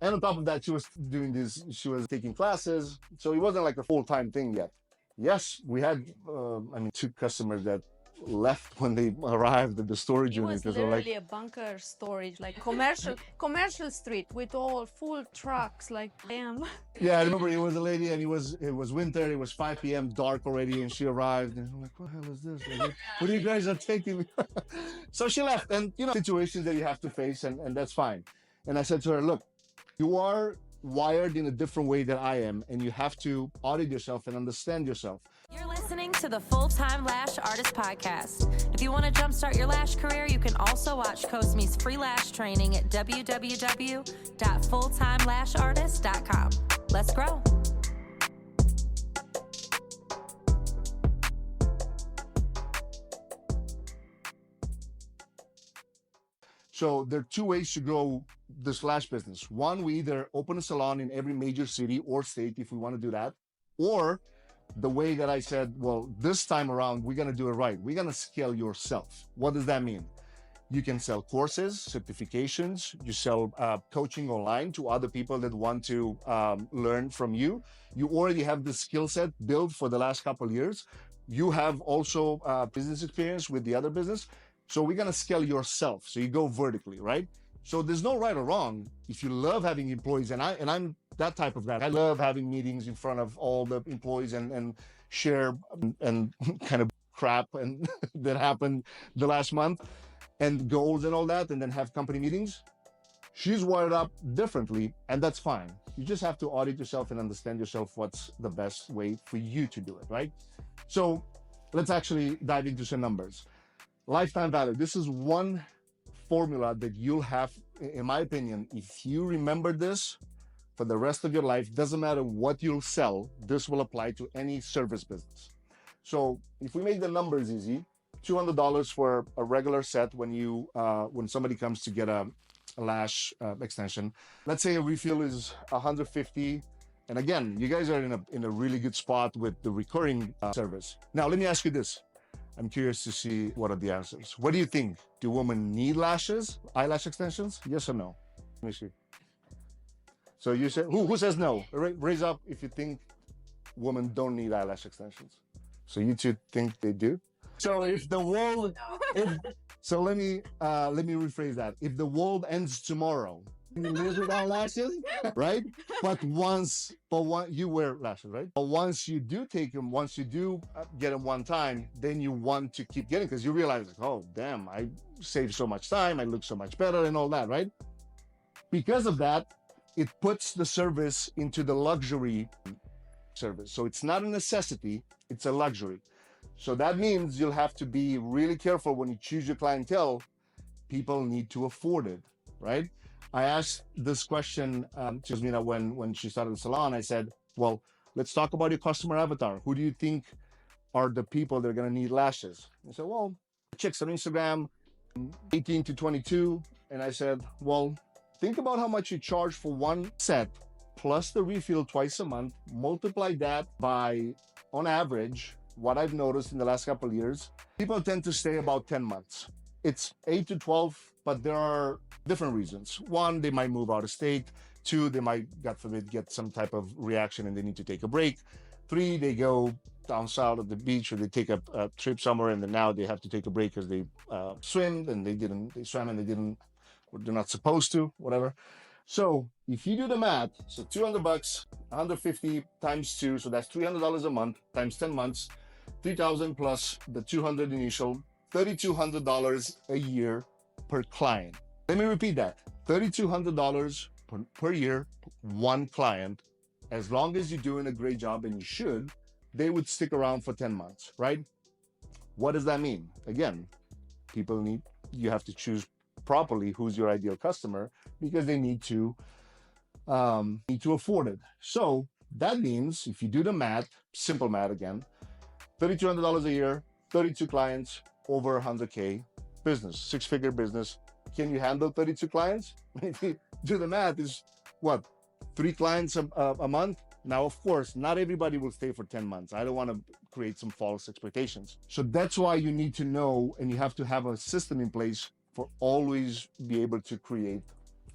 And on top of that, she was taking classes. So it wasn't like a full-time thing yet. Yes, we had, two customers that left when they arrived at the storage It unit was because they were like, literally a bunker storage, like commercial street with all full trucks, like damn. yeah, I remember it was a lady and it was winter, it was 5 p.m., dark already, and she arrived and I'm like, what the hell is this? Like, what are you guys are taking me? So she left, and situations that you have to face, and that's fine. And I said to her, look, you are wired in a different way than I am, and you have to audit yourself and understand yourself. You're listening to the Time Lash Artist Podcast. If you want to jumpstart your lash career, you can also watch Cosme's free lash training at www.fulltimelashartist.com. Let's grow. So there are two ways to grow this lash business. One, we either open a salon in every major city or state if we want to do that, or the way that I said, well, this time around, we're going to do it right. We're going to scale yourself. What does that mean? You can sell courses, certifications, you sell coaching online to other people that want to learn from you. You already have the skill set built for the last couple of years. You have also business experience with the other business. So we're going to scale yourself. So you go vertically, right? So there's no right or wrong. If you love having employees, and I'm that type of guy. I love having meetings in front of all the employees and share and kind of crap and that happened the last month and goals and all that, and then have company meetings. She's wired up differently, and that's fine. You just have to audit yourself and understand yourself what's the best way for you to do it, right? So let's actually dive into some numbers. Lifetime value. This is one formula that you'll have, in my opinion, if you remember this for the rest of your life, doesn't matter what you'll sell, this will apply to any service business. So if we make the numbers easy, $200 for a regular set when somebody comes to get a lash extension. Let's say a refill is $150. And again, you guys are in a really good spot with the recurring service. Now, let me ask you this. I'm curious to see what are the answers. What do you think? Do women need lashes, eyelash extensions? Yes or no? Let me see. So you said, who says no? Raise up if you think women don't need eyelash extensions. So you two think they do? So if the world, so let me rephrase that. If the world ends tomorrow, you live with eyelashes, right? But you wear lashes, right? But once you do take them, once you do get them one time, then you want to keep getting, because you realize, like, oh, damn, I saved so much time, I look so much better and all that, right? Because of that, it puts the service into the luxury service. So it's not a necessity, it's a luxury. So that means you'll have to be really careful when you choose your clientele. People need to afford it, right? I asked this question to Yasmina when she started the salon. I said, well, let's talk about your customer avatar. Who do you think are the people that are going to need lashes? I said, well, chicks on Instagram, 18 to 22. And I said, well, think about how much you charge for one set plus the refill twice a month. Multiply that by, on average, what I've noticed in the last couple of years, people tend to stay about 10 months. It's 8 to 12, but there are different reasons. One, they might move out of state. Two, they might, God forbid, get some type of reaction and they need to take a break. Three, they go down south at the beach, or they take a trip somewhere and then now they have to take a break because they swam and they swam and they didn't, or they're not supposed to, whatever. So if you do the math, so $200, 150 times 2, so that's $300 a month times 10 months, 3,000 plus the 200 initial, $3,200 a year per client. Let me repeat that. $3,200 per year, one client. As long as you're doing a great job, and you should, they would stick around for 10 months, right? What does that mean? Again, you have to choose properly who's your ideal customer, because they need to afford it. So that means if you do the math, simple math again, $3,200 a year, 32 clients, over 100K business, six-figure business. Can you handle 32 clients? If you do the math, is what, 3 clients a month? Now, of course, not everybody will stay for 10 months. I don't want to create some false expectations. So that's why you need to know, and you have to have a system in place for always be able to create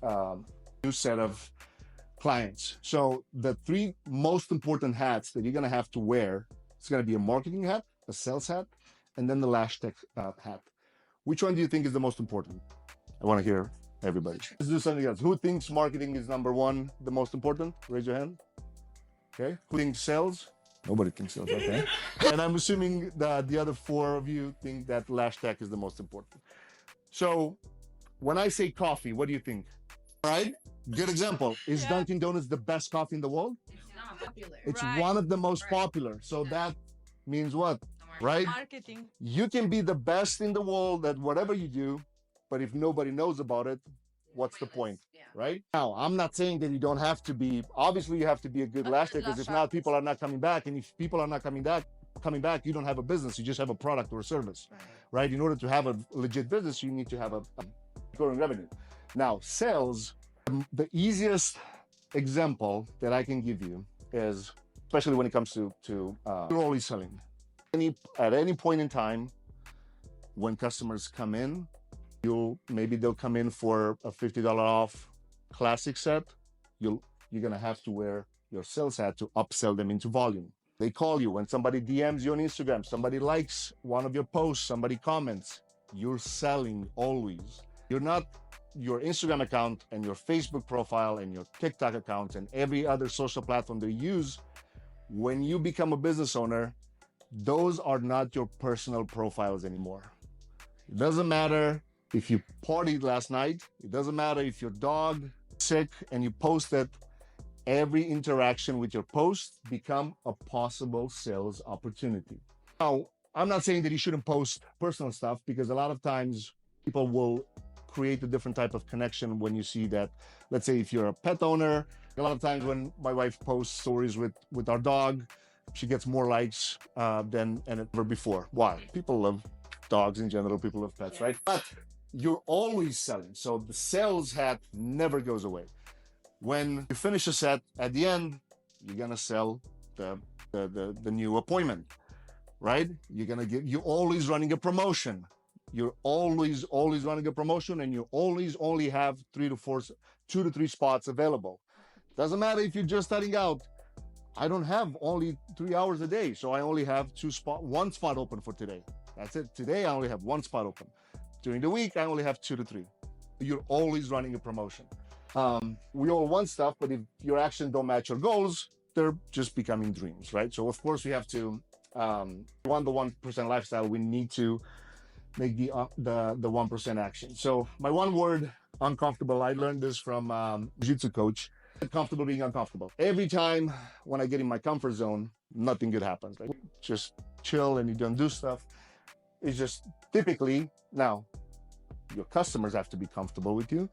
a new set of clients. So the three most important hats that you're going to have to wear, it's going to be a marketing hat, a sales hat, and then the lash tech hat. Which one do you think is the most important? I want to hear everybody. Let's do something else. Who thinks marketing is number one, the most important? Raise your hand. Okay. Who thinks sales? Nobody thinks sales. Okay. And I'm assuming that the other four of you think that lash tech is the most important. So when I say coffee, what do you think? All right. Good example. Is Dunkin' Donuts the best coffee in the world? It's not popular. It's one of the most popular. So that means what? Right? Marketing. You can be the best in the world at whatever you do, but if nobody knows about it, what's the point? Yeah. Right? Now, I'm not saying that you don't have to be, obviously you have to be a good lash tech, because if not, people are not coming back. And if people are not coming back, you don't have a business. You just have a product or a service, right? In order to have a legit business, you need to have a growing revenue. Now, sales, the easiest example that I can give you is, especially when it comes to you're always selling. At any point in time, when customers come in, maybe they'll come in for a $50 off classic set. You're gonna have to wear your sales hat to upsell them into volume. They call you when somebody DMs you on Instagram, somebody likes one of your posts, somebody comments. You're selling always. You're not your Instagram account and your Facebook profile and your TikTok account and every other social platform they use. When you become a business owner, those are not your personal profiles anymore. It doesn't matter if you partied last night. It doesn't matter if your dog is sick and you post it. Every interaction with your post become a possible sales opportunity. Now, I'm not saying that you shouldn't post personal stuff, because a lot of times people will create a different type of connection when you see that. Let's say if you're a pet owner, a lot of times when my wife posts stories with our dog, she gets more likes than ever before. Why? People love dogs in general, people love pets, right? But you're always selling. So the sales hat never goes away. When you finish a set, at the end, you're gonna sell the new appointment, right? You're always running a promotion. You're always running a promotion, and you always only have 2 to 3 spots available. Doesn't matter if you're just starting out. I don't have only 3 hours a day, so I only have 1 spot open for today. That's it. Today, I only have 1 spot open. During the week, I only have 2 to 3. You're always running a promotion. We all want stuff, but if your actions don't match your goals, they're just becoming dreams, right? So of course we have to, want the 1% lifestyle, we need to make the 1% action. So my one word, uncomfortable. I learned this from jiu-jitsu coach. Comfortable being uncomfortable. Every time when I get in my comfort zone, nothing good happens. Like, just chill and you don't do stuff. It's just typically, now your customers have to be comfortable with you,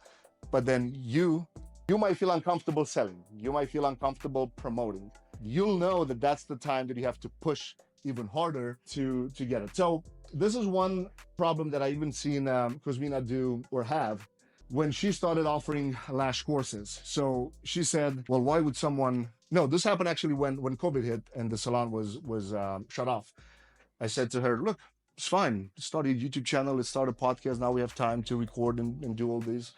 but then you might feel uncomfortable selling. You might feel uncomfortable promoting. You'll know that that's the time that you have to push even harder to get it. So this is one problem that I even seen Cosmina do or have when she started offering lash courses. So she said, well, why would someone, no, this happened actually when COVID hit and the salon was shut off. I said to her, look, it's fine. Start a YouTube channel. Let's start a podcast. Now we have time to record and do all this.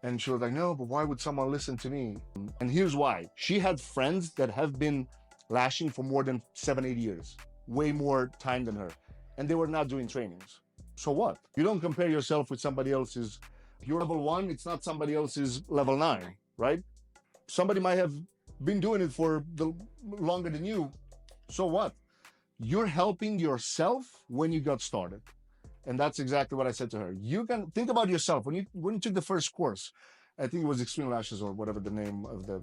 And she was like, no, but why would someone listen to me? And here's why. She had friends that have been lashing for more than 7-8 years, way more time than her. And they were not doing trainings. So what? You don't compare yourself with somebody else's. You're level 1, it's not somebody else's level 9, right? Somebody might have been doing it for longer than you. So what? You're helping yourself when you got started. And that's exactly what I said to her. You can think about yourself. When you took the first course, I think it was Extreme Lashes or whatever the name of the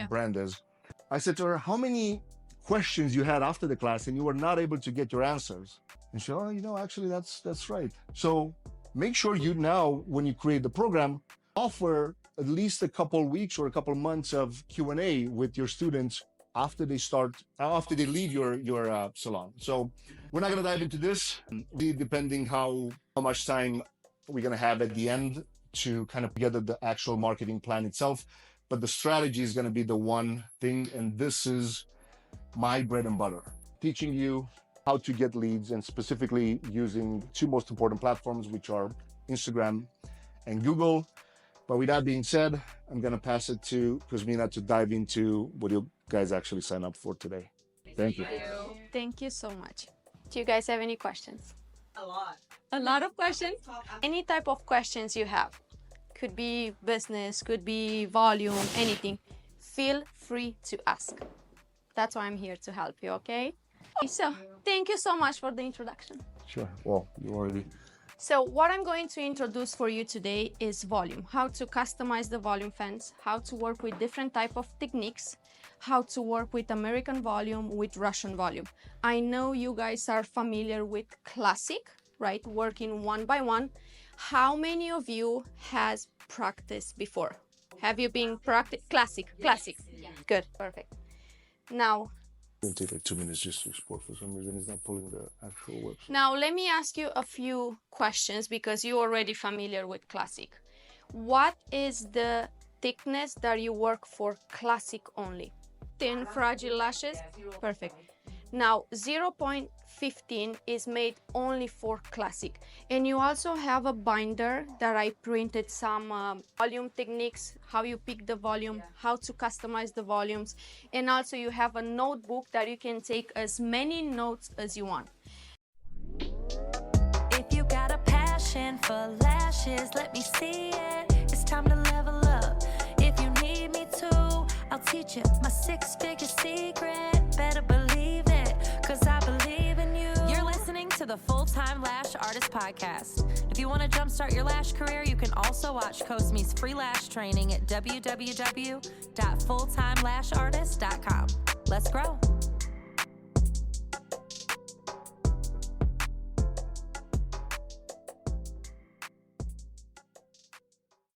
brand is. I said to her, how many questions you had after the class and you were not able to get your answers? And she said, oh, actually that's right. So make sure you now, when you create the program, offer at least a couple weeks or a couple months of Q&A with your students after they leave your salon. So we're not going to dive into this, depending how much time we're going to have at the end to kind of together the actual marketing plan itself. But the strategy is going to be the one thing. And this is my bread and butter, teaching you how to get leads, and specifically using 2 most important platforms, which are Instagram and Google. But with that being said, I'm going to pass it to Kuzmina to dive into what you guys actually sign up for today. Thank you. Thank you so much. Do you guys have any questions? A lot. A lot of questions? Any type of questions you have. Could be business, could be volume, anything. Feel free to ask. That's why I'm here to help you, okay? So, thank you so much for the introduction. Sure. Well, you already... So what I'm going to introduce for you today is volume, how to customize the volume fence, how to work with different type of techniques, how to work with American volume, with Russian volume. I know you guys are familiar with classic, right? Working one by one. How many of you has practiced before? Have you been practice classic? Yeah. Good, perfect. Now, It's going to take like 2 minutes just to export. For some reason, it's not pulling the actual website. now let me ask you a few questions because you're already familiar with classic. What is the thickness that you work for classic only? Thin, fragile lashes? Perfect. Now, 0.15 is made only for classic. And you also have a binder that I printed some volume techniques, how you pick the volume, how to customize the volumes. And also you have a notebook that you can take as many notes as you want. If you got a passion for lashes, let me see it. It's time to level up. If you need me to, I'll teach you my 6-figure secret. Better believe it, cause I believe in you. You're listening to the Full-Time Lash Artist Podcast. If you want to jumpstart your lash career, you can also watch Cosme's free lash training at www.fulltimelashartist.com. Let's grow.